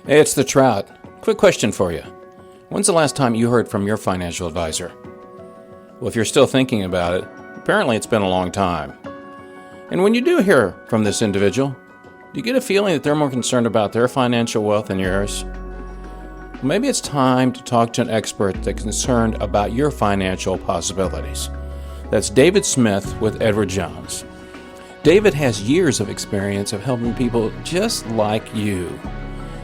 Hey, it's the Trout. Quick question for you. When's the last time you heard from your financial advisor? Well, if you're still thinking about it, apparently it's been a long time. And when you do hear from this individual, do you get a feeling that they're more concerned about their financial wealth than yours? Well, maybe it's time to talk to an expert that's concerned about your financial possibilities. That's David Smith with Edward Jones. David has years of experience of helping people just like you.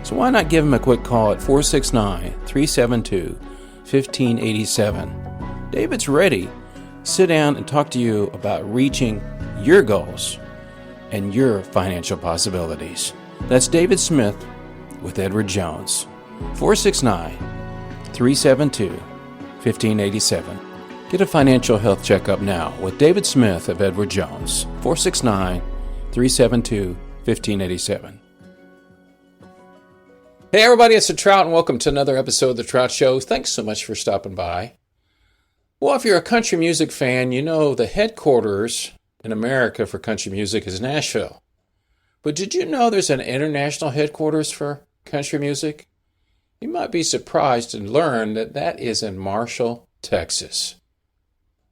So why not give him a quick call at 469-372-1587. David's ready to sit down and talk to you about reaching your goals and your financial possibilities. That's David Smith with Edward Jones. 469-372-1587. Get a financial health checkup now with David Smith of Edward Jones. 469-372-1587. Hey everybody, it's the Trout and welcome to another episode of the Trout Show. Thanks so much for stopping by. Well, if you're a country music fan, you know the headquarters in America for country music is Nashville. But did you know there's an international headquarters for country music? You might be surprised to learn that that is in Marshall, Texas.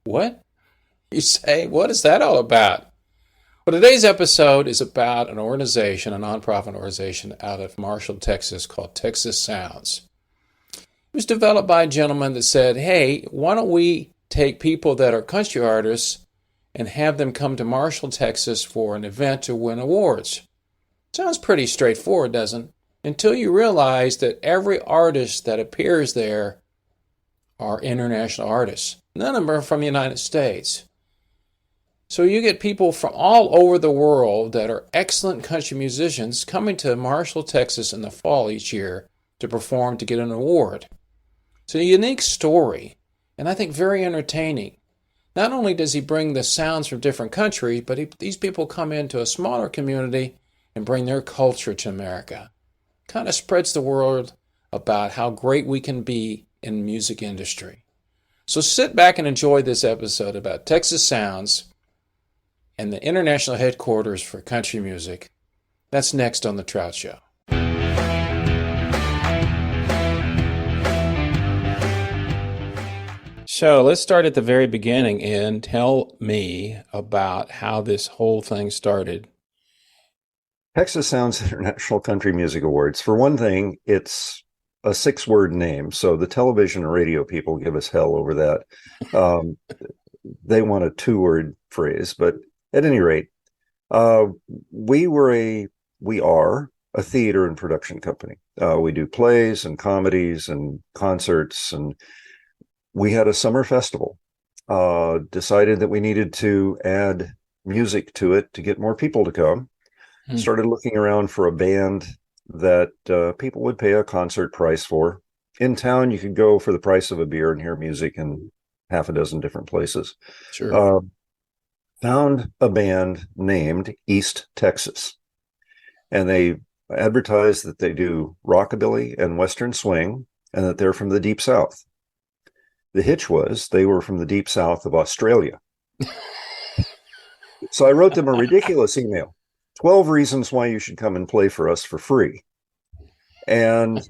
What? You say, what is that all about? Well, today's episode is about an organization, a nonprofit organization out of Marshall, Texas called Texas Sounds. It was developed by a gentleman that said, hey, why don't we take people that are country artists and have them come to Marshall, Texas for an event to win awards? Sounds pretty straightforward, doesn't it? Until you realize that every artist that appears there are international artists. None of them are from the United States. So you get people from all over the world that are excellent country musicians coming to Marshall, Texas in the fall each year to perform to get an award. It's a unique story, and I think very entertaining. Not only does he bring the sounds from different countries, but these people come into a smaller community and bring their culture to America. Kind of spreads the word about how great we can be in the music industry. So sit back and enjoy this episode about Texas Sounds and the international headquarters for country music. That's next on The Trout Show. So let's start at the very beginning and tell me about how this whole thing started. Texas Sounds International Country Music Awards. For one thing, it's a 6-word name, so the television and radio people give us hell over that. They want a 2-word phrase, but at any rate, we are a theater and production company. We do plays and comedies and concerts, and we had a summer festival. Decided that we needed to add music to it to get more people to come. Started looking around for a band that people would pay a concert price for. In town, you could go for the price of a beer and hear music in half a dozen different places. Sure. Found a band named East Texas, and they advertise that they do rockabilly and western swing and that they're from the deep south. The hitch was they were from the deep south of Australia. So I wrote them a ridiculous email, 12 reasons why you should come and play for us for free. And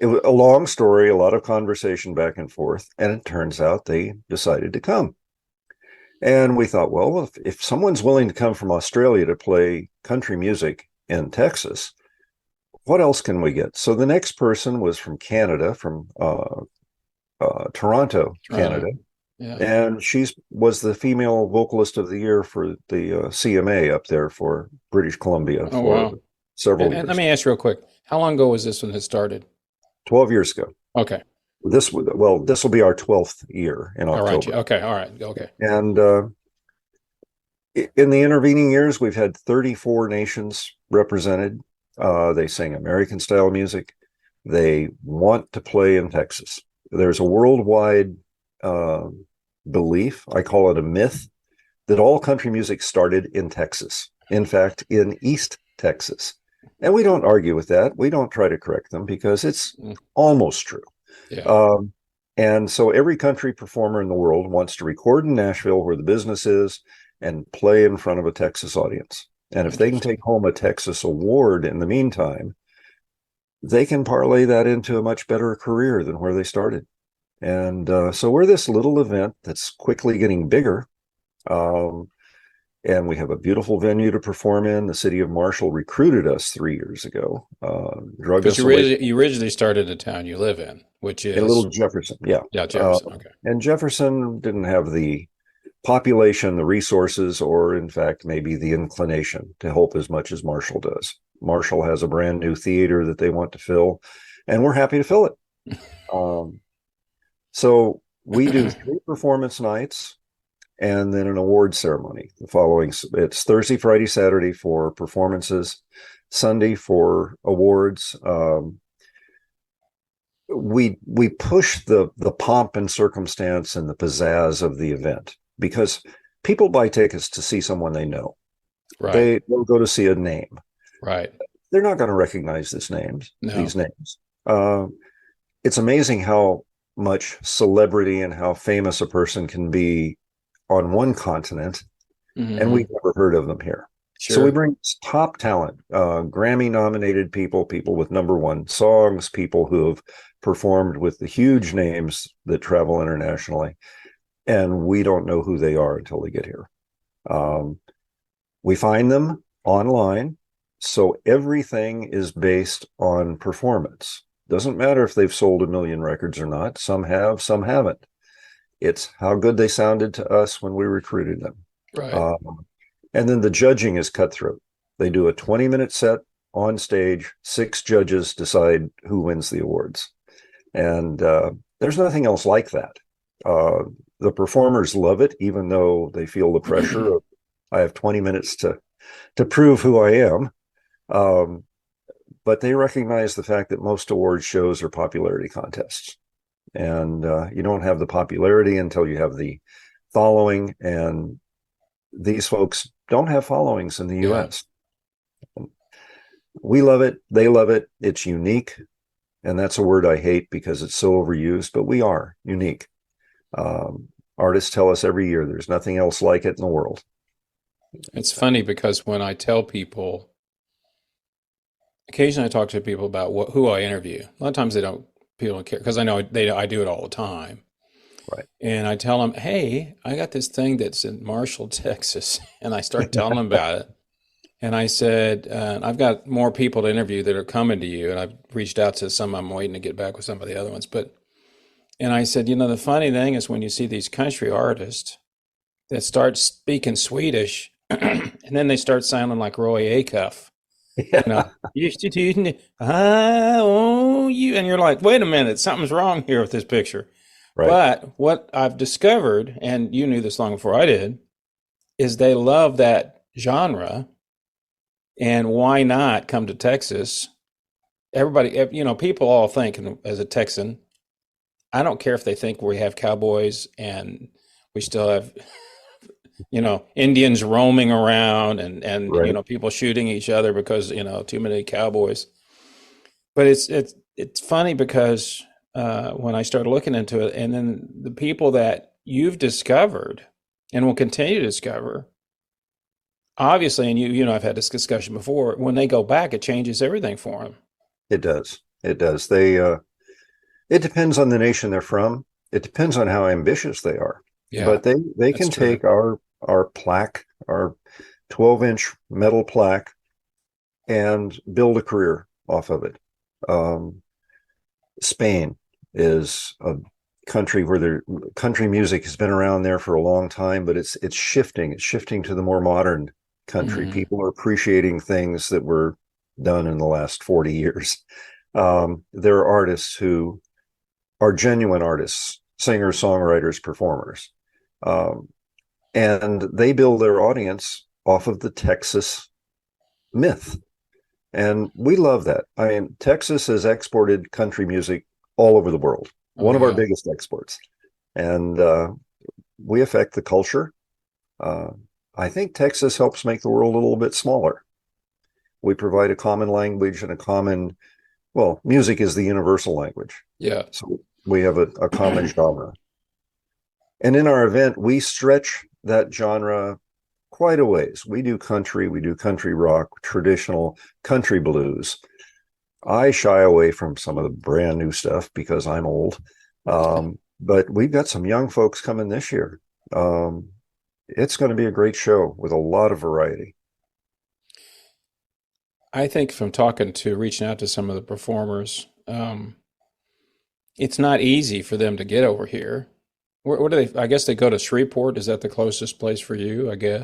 it was a long story, a lot of conversation back and forth, and it turns out they decided to come. And we thought, well, if someone's willing to come from Australia to play country music in Texas, what else can we get? So the next person was from Canada, from Toronto, Canada. Yeah. And she was the female vocalist of the year for the CMA up there for British Columbia for several years. And let me ask you real quick, how long ago was this when it started? 12 years ago. Okay. This will be our 12th year in October. All right. Okay. All right. Okay. And in the intervening years, we've had 34 nations represented. They sing American style music. They want to play in Texas. There's a worldwide belief, I call it a myth, that all country music started in Texas. In fact, in East Texas. And we don't argue with that. We don't try to correct them because it's almost true. Yeah. And so every country performer in the world wants to record in Nashville where the business is and play in front of a Texas audience. And if they can take home a Texas award in the meantime, they can parlay that into a much better career than where they started. And so we're this little event that's quickly getting bigger. And we have a beautiful venue to perform in. The city of Marshall recruited us 3 years ago, drug Because us away. you originally started the town you live in, which In is Little Jefferson, yeah. Jefferson. Okay. And Jefferson didn't have the population, the resources, or in fact, maybe the inclination to help as much as Marshall does. Marshall has a brand new theater that they want to fill, and we're happy to fill it. So we do 3 performance nights and then an award ceremony. The following, it's Thursday, Friday, Saturday for performances, Sunday for awards. We push the pomp and circumstance and the pizzazz of the event because people buy tickets to see someone they know. Right. They'll go to see a name. Right. They're not going to recognize these names. It's amazing how much celebrity and how famous a person can be on one continent, and we've never heard of them here. Sure. So we bring top talent, Grammy-nominated people with #1 songs, people who have performed with the huge names that travel internationally, and we don't know who they are until they get here. We find them online, so everything is based on performance. Doesn't matter if they've sold 1 million records or not. Some have, some haven't. It's how good they sounded to us when we recruited them. Right. And then the judging is cutthroat. They do a 20-minute set on stage. 6 judges decide who wins the awards. And there's nothing else like that. The performers love it, even though they feel the pressure of, I have 20 minutes to prove who I am. But they recognize the fact that most award shows are popularity contests. And you don't have the popularity until you have the following. And these folks don't have followings in the U.S. We love it. They love it. It's unique. And that's a word I hate because it's so overused, but we are unique. Artists tell us every year there's nothing else like it in the world. It's funny because when I tell people, occasionally I talk to people about who I interview. A lot of times people don't care because I know I do it all the time. Right. And I tell them, hey, I got this thing that's in Marshall, Texas. And I start telling them about it. And I said, I've got more people to interview that are coming to you. And I've reached out to some. I'm waiting to get back with some of the other ones. And I said, the funny thing is when you see these country artists that start speaking Swedish and then they start sounding like Roy Acuff. Used to do, you, and you're like, wait a minute, something's wrong here with this picture. Right. But what I've discovered, and you knew this long before I did, is they love that genre. And why not come to Texas? Everybody, people all think, and as a Texan, I don't care if they think we have cowboys and we still have, Indians roaming around and right. People shooting each other because, too many cowboys. But it's funny because when I started looking into it, and then the people that you've discovered and will continue to discover, obviously, and I've had this discussion before, when they go back, it changes everything for them. It does. It does. It depends on the nation they're from. It depends on how ambitious they are. Yeah, but they can take our plaque, our 12-inch metal plaque, and build a career off of it. Spain is a country where their country music has been around there for a long time, but it's shifting. It's shifting to the more modern country. Mm-hmm. People are appreciating things that were done in the last 40 years. There are artists who are genuine artists, singers, songwriters, performers. And they build their audience off of the Texas myth. And we love that. I mean, Texas has exported country music all over the world. One of our biggest exports. And we affect the culture. I think Texas helps make the world a little bit smaller. We provide a common language and music is the universal language. Yeah. So we have a common genre. And in our event, we stretch that genre quite a ways. We do country rock, traditional country blues. I shy away from some of the brand new stuff because I'm old. But we've got some young folks coming this year. It's going to be a great show with a lot of variety. I think from reaching out to some of the performers, it's not easy for them to get over here. Where do they? I guess they go to Shreveport. Is that the closest place for you? I guess.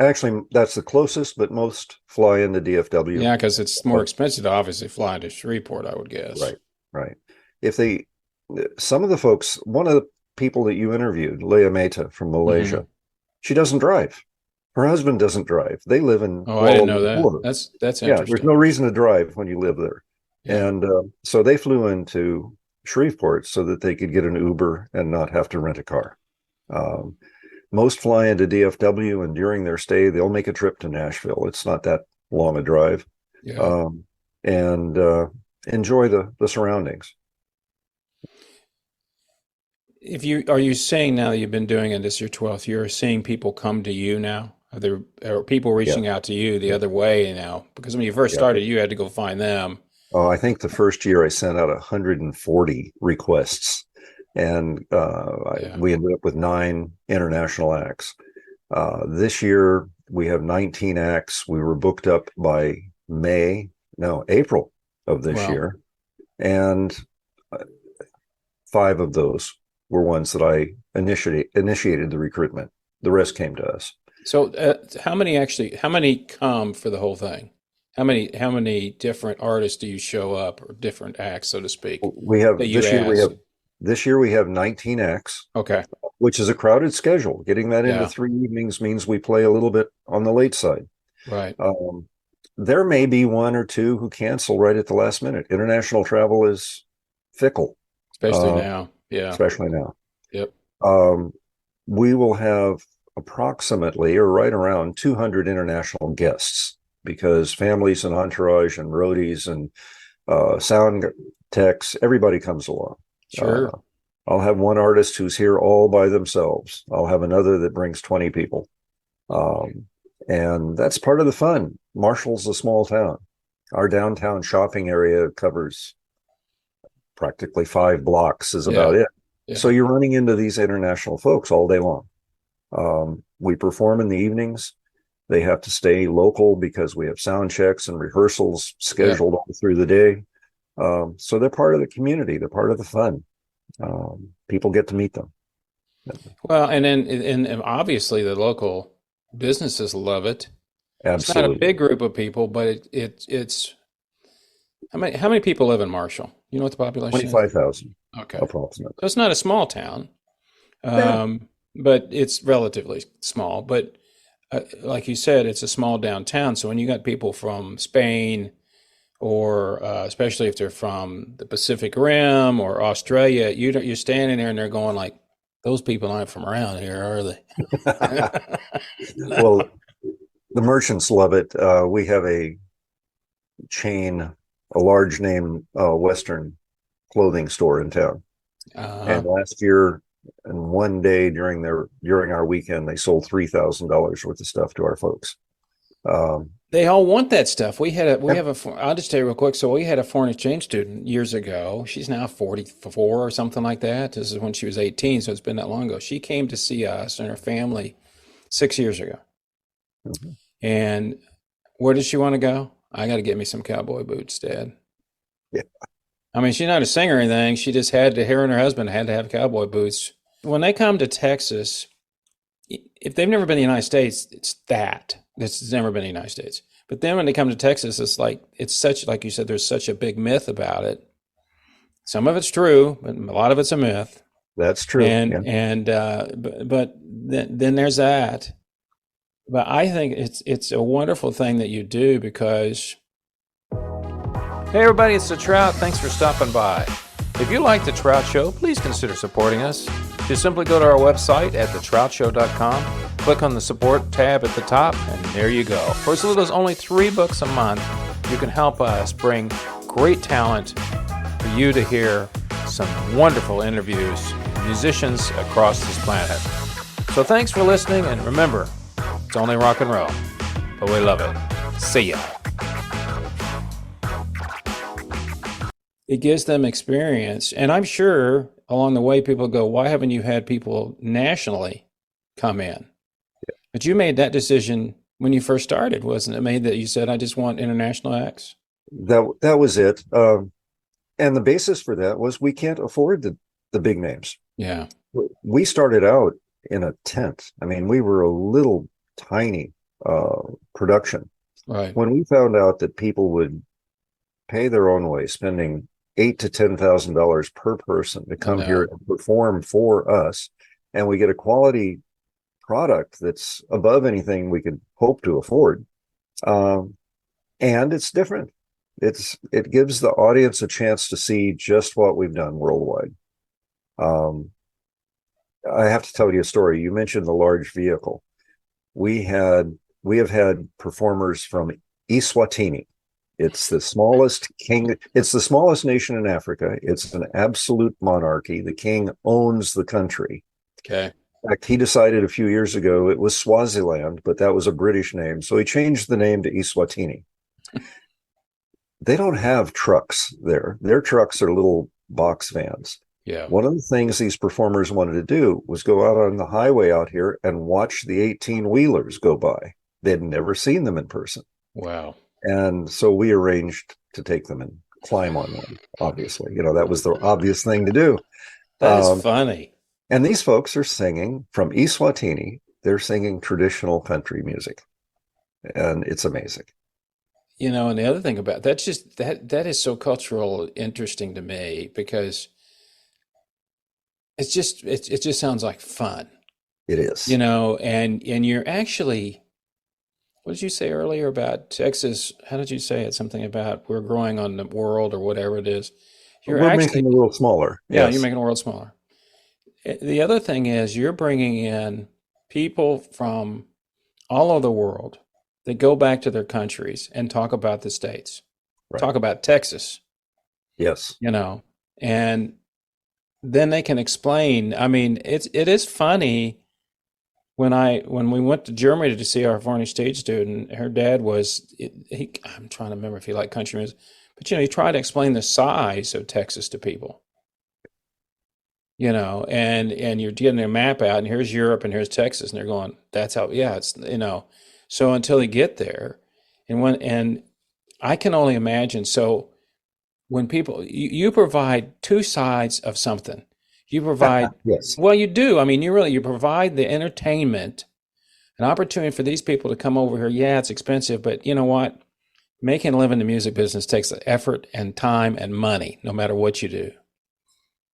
Actually, that's the closest, but most fly into DFW. Yeah, because it's more expensive to obviously fly to Shreveport, I would guess. Right, right. If they, some of the folks, one of the people that you interviewed, Leah Mehta from Malaysia, she doesn't drive. Her husband doesn't drive. They live in Oh, I didn't know Kuala Lumpur. that. That's Yeah, there's interesting. no reason to drive when you live there. Yeah. And so they flew into Shreveport so that they could get an Uber and not have to rent a car. Um, Most fly into DFW, and during their stay, they'll make a trip to Nashville. It's not that long a drive, Yeah. and enjoy the surroundings. Are you saying now that you've been doing it, this is your 12th year, seeing people come to you now? Are people Yeah, reaching out to you the other way now? Because when you first yeah. started, you had to go find them. Oh, I think the first year I sent out 140 requests, and Yeah. we ended up with 9 international acts. This year we have 19 acts. We were booked up by April of this Well, year, and 5 of those were ones that I initiated the recruitment. The rest came to us. so how many come for the whole thing? How many different artists do you show up, or different acts, so to speak, We have that you ask? this year we have 19 acts, Okay. which is a crowded schedule. Getting that into Yeah. 3 evenings means we play a little bit on the late side. Right. There may be 1 or 2 who cancel right at the last minute. International travel is fickle, Especially uh, now. Yeah. especially now. Yep. Um, we will have approximately or right around 200 international guests because families and entourage and roadies and sound techs, everybody comes along. Sure. I'll have one artist who's here all by themselves. I'll have another that brings 20 people. And that's part of the fun. Marshall's a small town. Our downtown shopping area covers practically 5 blocks is about Yeah. it. Yeah. So you're running into these international folks all day long. We perform in the evenings. They have to stay local because we have sound checks and rehearsals Yeah. scheduled all through the day. So they're part of the community. They're part of the fun. People get to meet them. Well, and obviously the local businesses love it. It's not a Absolutely. big group of people, but it's how many people live in Marshall? You know what the population is? 25,000 Okay. approximately. So it's not a small town, Yeah. but it's relatively small. But like you said, it's a small downtown. So when you got people from Spain, or especially if they're from the Pacific Rim or Australia, you're standing there and they're going like, those people aren't from around here, are they? Well, the merchants love it. We have a chain, a large name Western clothing store in town. Uh, And last year, in one day during our weekend, they sold $3,000 worth of stuff to our folks. they all want that stuff. Yep. I'll just tell you real quick. So we had a foreign exchange student years ago. She's now 44 or something like that. This is when she was 18, so it's been that long ago. She came to see us and her family 6 years ago. Mhm. And where does she want to go? I got to get me some cowboy boots, Dad. Yeah. I mean, she's not a singer or anything. She just her and her husband had to have cowboy boots. When they come to Texas, if they've never been to the United States, it's never been to the United States. But then when they come to Texas, like you said, there's such a big myth about it. Some of it's true, but a lot of it's a myth. That's true. Yeah. But then there's that. But I think it's a wonderful thing that you do because, hey everybody, it's the Trout. Thanks for stopping by. If you like the Trout Show, please consider supporting us. Just simply go to our website at thetroutshow.com, click on the support tab at the top, and there you go. For as little as only $3 a month, you can help us bring great talent for you to hear some wonderful interviews, musicians across this planet. So thanks for listening, and remember, It's only rock and roll, but we love it. See ya. It gives them experience. And I'm sure along the way, people go, why haven't you had people nationally come in? But you made that decision when you first started, wasn't it? Made that you said, I just want international acts. That was it. And the basis for that was we can't afford the big names. Yeah. We started out in a tent. I mean, we were a little tiny production. Right. When we found out that people would pay their own way, spending $8,000 to $10,000 per person to come here and perform for us, and we get a quality product that's above anything we could hope to afford, and it's different. It gives the audience a chance to see just what we've done worldwide. I have to tell you a story. You mentioned the large vehicle. We have had performers from Eswatini. It's the smallest nation in Africa. It's an absolute monarchy. The king owns the country. Okay. In fact, he decided a few years ago it was Swaziland, but that was a British name. So he changed the name to Eswatini. They don't have trucks there. Their trucks are little box vans. Yeah. One of the things these performers wanted to do was go out on the highway out here and watch the 18-wheelers go by. They'd never seen them in person. Wow. And so we arranged to take them and climb on them, obviously. That was the obvious thing to do. That is funny. And these folks are singing from Eswatini. They're singing traditional country music. And it's amazing. And the other thing about that's just that is so cultural interesting to me because it just sounds like fun. It is. And you're actually, what did you say earlier about Texas? How did you say it? Something about we're growing on the world or whatever it is. We're making the world smaller. Yeah, yes. You're making the world smaller. The other thing is you're bringing in people from all over the world that go back to their countries and talk about the states, Right. talk about Texas. Yes. And then they can explain. I mean, it is funny when we went to Germany to see our foreign exchange student. Her dad I'm trying to remember if he liked country music, but he tried to explain the size of Texas to people. And you're getting a map out, and here's Europe, and here's Texas, and they're going, "That's how." Yeah, it's So until they get there, and I can only imagine. So when people, you provide two sides of something. You provide, yes. Well, you do. I mean, you provide the entertainment, an opportunity for these people to come over here. Yeah, it's expensive, but you know what? Making a living in the music business takes effort and time and money, no matter what you do.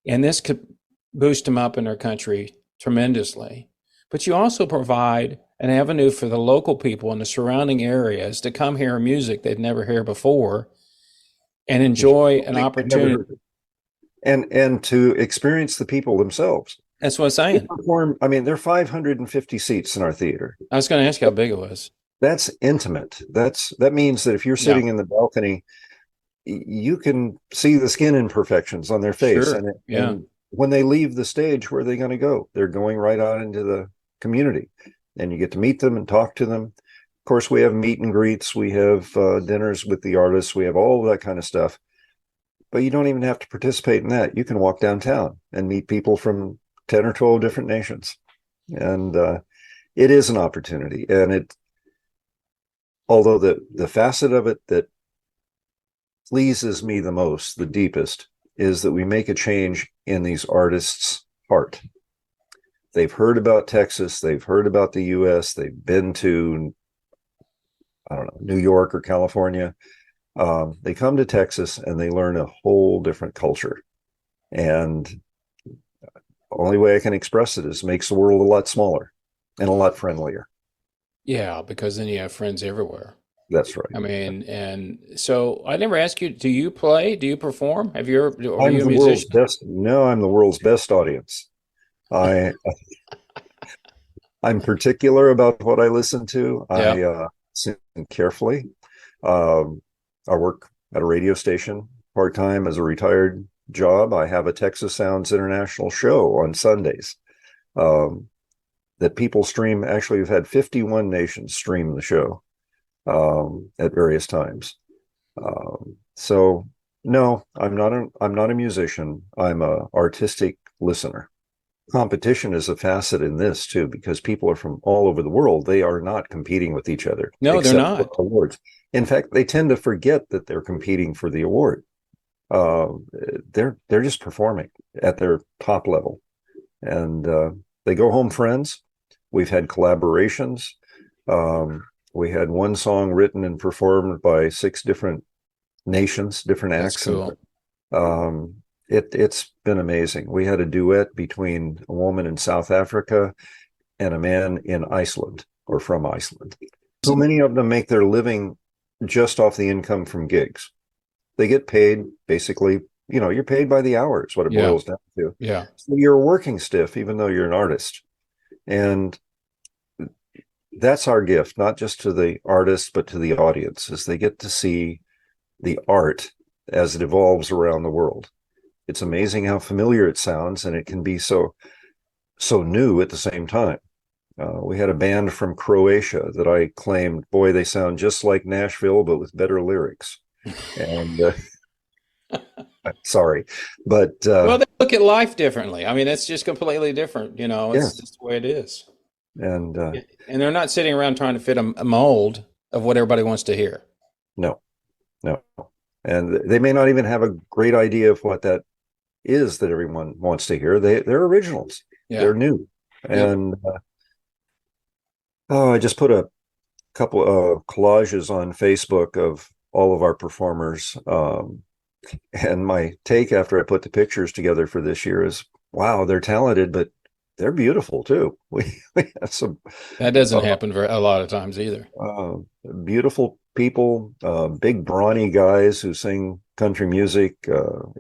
And this could boost them up in their country tremendously. But you also provide an avenue for the local people in the surrounding areas to come hear music they'd never heard before and enjoy an opportunity. And to experience the people themselves. That's what I'm saying. There are 550 seats in our theater. I was going to ask you how big it was. That's intimate. That means that if you're sitting in the balcony, you can see the skin imperfections on their face. Sure. And when they leave the stage, where are they going to go? They're going right out into the community. And you get to meet them and talk to them. Of course, we have meet and greets. We have dinners with the artists. We have all of that kind of stuff. But you don't even have to participate in that. You can walk downtown and meet people from 10 or 12 different nations. And it is an opportunity. And although the facet of it that pleases me the most, the deepest, is that we make a change in these artists' heart. They've heard about Texas. They've heard about the U.S. They've been to, I don't know, New York or California. They come to Texas and they learn a whole different culture. And the only way I can express it is makes the world a lot smaller and a lot friendlier. Yeah, because then you have friends everywhere. That's right. I mean, and so I never asked you, do you play? Do you perform? Are you a the world's best. No, I'm the world's best audience. I'm particular about what I listen to. I listen carefully. I work at a radio station part-time as a retired job. I have a Texas Sounds International show on Sundays. that people stream. Actually, we've had 51 nations stream the show at various times. So no, I'm not a musician. I'm a artistic listener. Competition is a facet in this too, because people are from all over the world. They are not competing with each other, No, they're except for not. awards. In fact, they tend to forget that they're competing for the award. Uh, they're just performing at their top level, and they go home friends. We've had collaborations. We had one song written and performed by 6 different nations, different That's accents. cool. It's been amazing. We had a duet between a woman in South Africa and a man in Iceland, or from Iceland. So many of them make their living just off the income from gigs. They get paid basically, you're paid by the hour is what it Yeah. boils down to. Yeah. So you're a working stiff, even though you're an artist. And that's our gift, not just to the artists, but to the audience, as they get to see the art as it evolves around the world. It's amazing how familiar it sounds, and it can be so new at the same time. We had a band from Croatia that I claimed, boy, they sound just like Nashville, but with better lyrics. And sorry, but Well, they look at life differently. I mean, it's just completely different. It's yes, just the way it is. and And they're not sitting around trying to fit a mold of what everybody wants to hear. no, no, and they may not even have a great idea of what that is that everyone wants to hear. They're originals. Yeah. They're new, Yep. and I just put a couple of collages on Facebook of all of our performers. And my take after I put the pictures together for this year is, wow, they're talented, but they're beautiful too. We have some That doesn't happen a lot of times either. uh, beautiful people, big brawny guys who sing country music.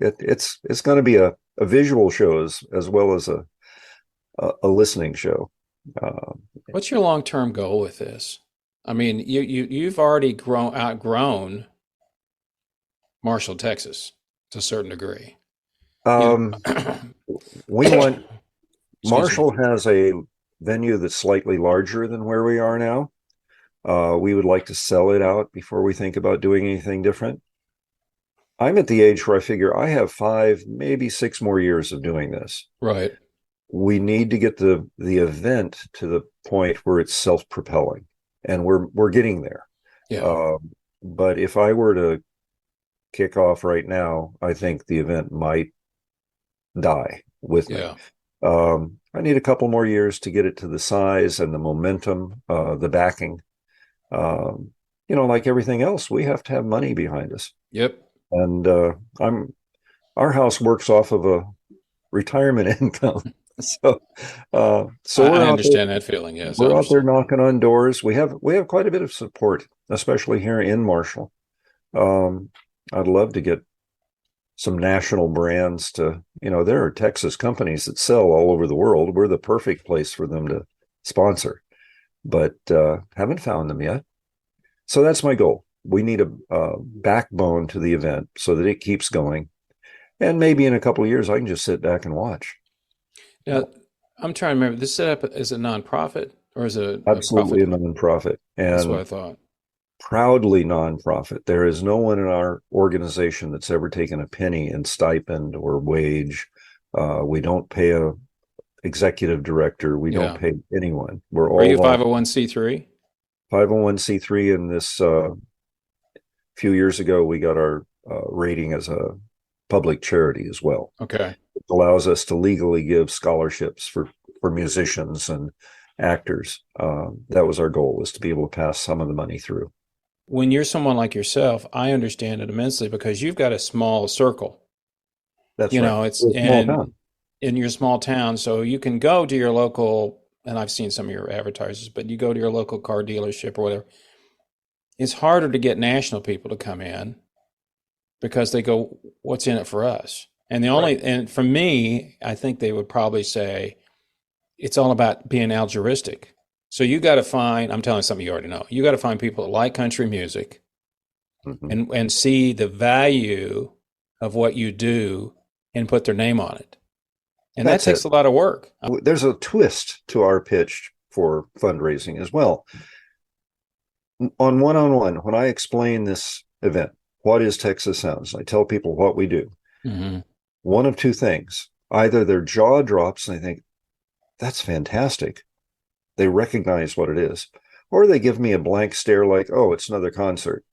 It's going to be a visual show as well as a listening show. Uh, What's your long-term goal with this? I mean, you've already outgrown Marshall, Texas to a certain degree. um, we want Excuse me. Marshall has a venue that's slightly larger than where we are now. We would like to sell it out before we think about doing anything different. I'm at the age where I figure I have 5, maybe 6 more years of doing this. Right. We need to get the event to the point where it's self-propelling, and we're getting there. Yeah. But if I were to kick off right now, I think the event might die with me. Yeah. I need a couple more years to get it to the size and the momentum, the backing. Like everything else, we have to have money behind us. Yep. And our house works off of a retirement income. So I we're out there. understand that feeling. Yes, I We're out there understand. knocking on doors. We have quite a bit of support, especially here in Marshall. I'd love to get some national brands to, there are Texas companies that sell all over the world. We're the perfect place for them to sponsor, but haven't found them yet. So that's my goal. We need a backbone to the event so that it keeps going. And maybe in a couple of years, I can just sit back and watch. Now, I'm trying to remember. This set up is a nonprofit or is it a Absolutely a profit? nonprofit, That's what I and thought. proudly nonprofit. There is no one in our organization that's ever taken a penny in stipend or wage. We don't pay a executive director. We don't Yeah. pay anyone. We're Are you all 501c3? 501c3. In this few years ago, we got our rating as a public charity as well. Okay. It allows us to legally give scholarships for musicians and actors. That was our goal, was to be able to pass some of the money through. When you're someone like yourself, I understand it immensely because you've got a small circle. That's right. It's We're a small and town. in your small town, so you can go to your local, and I've seen some of your advertisers, but you go to your local car dealership or whatever. It's harder to get national people to come in because they go, "What's in it for us?" And Right. and for me, I think they would probably say it's all about being altruistic. So you got to find, I'm telling you something you already know. You got to find people that like country music Mm-hmm. and see the value of what you do and put their name on it. And that takes a lot of work. There's a twist to our pitch for fundraising as well. On one-on-one, when I explain this event, what is Texas Sounds? I tell people what we do. Mm-hmm. One of two things. Either their jaw drops and they think, that's fantastic. They recognize what it is. Or they give me a blank stare like, oh, it's another concert.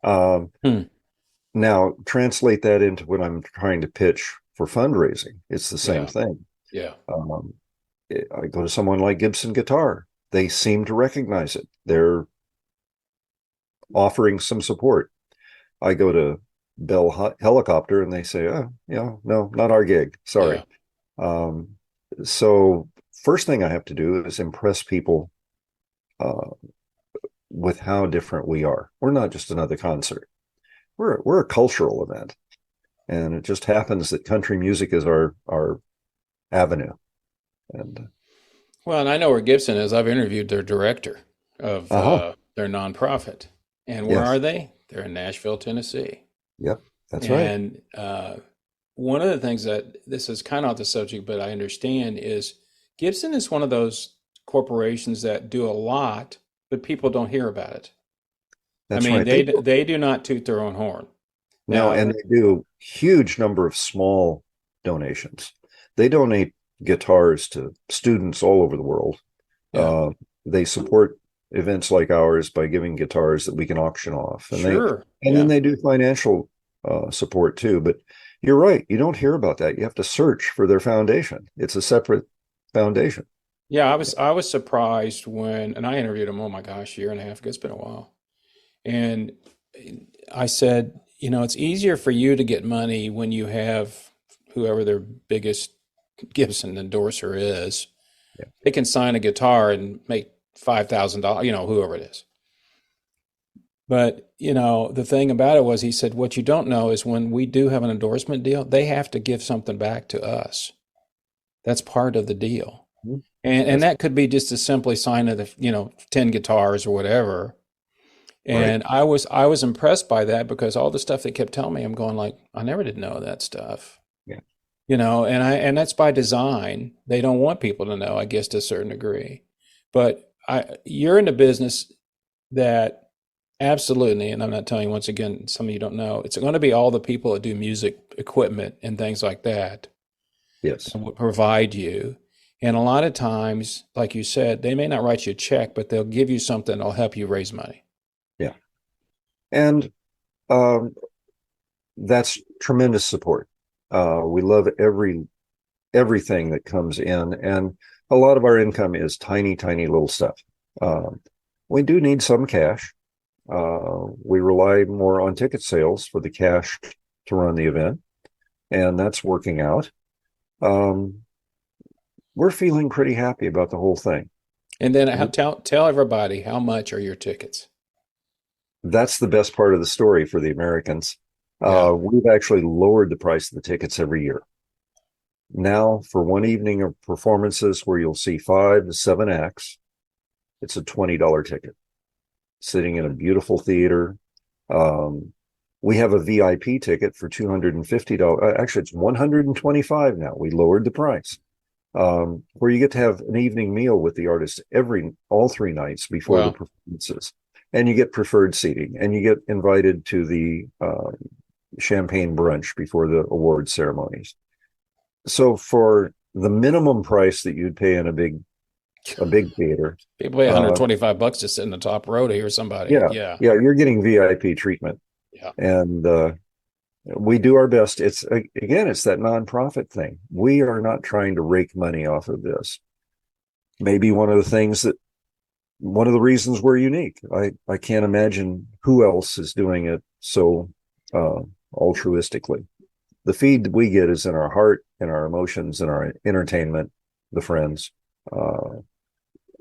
Now, translate that into when I'm trying to pitch for fundraising. It's the same thing. Yeah. I go to someone like Gibson Guitar. They seem to recognize it. They're offering some support. I go to Bell Helicopter and they say, oh, no, not our gig. Sorry. So first thing I have to do is impress people with how different we are. We're not just another concert. We're a cultural event. And it just happens that country music is our avenue. And well, and I know where Gibson is. I've interviewed their director of their nonprofit. And where are they? They're in Nashville, Tennessee. Yep, that's right. And one of the things that, this is kind of off the subject, but I understand, is Gibson is one of those corporations that do a lot, but people don't hear about it. That's right. They do not toot their own horn. No, and they do huge number of small donations. They donate guitars to students all over the world. Yeah. They support events like ours by giving guitars that we can auction off. And then they do financial support too. But you're right. You don't hear about that. You have to search for their foundation. It's a separate foundation. Yeah, I was surprised and I interviewed him, oh my gosh, a year and a half ago. It's been a while. And I said, it's easier for you to get money when you have whoever their biggest Gibson endorser is. Yeah. They can sign a guitar and make $5,000, whoever it is. But, the thing about it was, he said, what you don't know is when we do have an endorsement deal, they have to give something back to us. That's part of the deal. Mm-hmm. And that could be just as simply signing 10 guitars or whatever. And right. I was impressed by that, because all the stuff they kept telling me, I'm going like, I never did know that stuff. Yeah. And that's by design. They don't want people to know, I guess, to a certain degree. But you're in a business that absolutely, and I'm not telling you, once again, some of you don't know, it's going to be all the people that do music equipment and things like that. Yes. And will provide you. And a lot of times, like you said, they may not write you a check, but they'll give you something that'll help you raise money. Yeah. And that's tremendous support. We love everything that comes in, and a lot of our income is tiny little stuff. We do need some cash. We rely more on ticket sales for the cash to run the event, and that's working out. We're feeling pretty happy about the whole thing. And then tell everybody, how much are your tickets? That's the best part of the story for the Americans. We've actually lowered the price of the tickets every year. Now, for one evening of performances where you'll see 5 to 7 acts, it's a $20 ticket, sitting in a beautiful theater. We have a VIP ticket for $250. Actually, it's $125 now. We lowered the price, where you get to have an evening meal with the artist all 3 nights before the performances. And you get preferred seating, and you get invited to the champagne brunch before the award ceremonies. So for the minimum price that you'd pay in a big theater, people pay $125 to sit in the top row to hear somebody. Yeah, you're getting VIP treatment. Yeah, and we do our best. It's that nonprofit thing. We are not trying to rake money off of this. Maybe one of the reasons we're unique. I can't imagine who else is doing it so altruistically. The feed that we get is in our heart, in our emotions, in our entertainment, the friends. And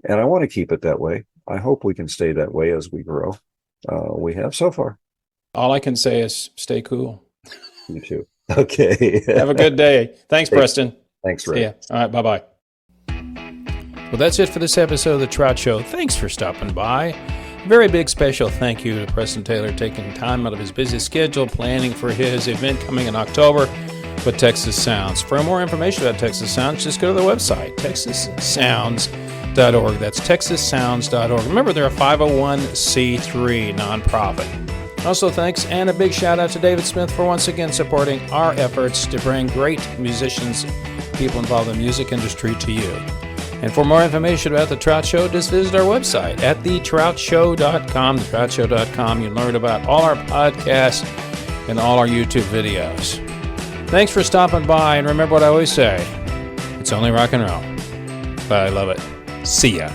I want to keep it that way. I hope we can stay that way as we grow. We have so far. All I can say is stay cool. You too. Okay. Have a good day. Thanks, Preston. Thanks, Ray. See ya. All right. Bye-bye. Well, that's it for this episode of The Trout Show. Thanks for stopping by. Very big special thank you to Preston Taylor taking time out of his busy schedule, planning for his event coming in October. but Texas Sounds. For more information about Texas Sounds, just go to their website, texassounds.org. That's texassounds.org. Remember, they're a 501c3 nonprofit. Also, thanks and a big shout out to David Smith for once again supporting our efforts to bring great musicians, people involved in the music industry to you. And for more information about The Trout Show, just visit our website at thetroutshow.com, thetroutshow.com. You can learn about all our podcasts and all our YouTube videos. Thanks for stopping by, and remember what I always say, it's only rock and roll, but I love it. See ya.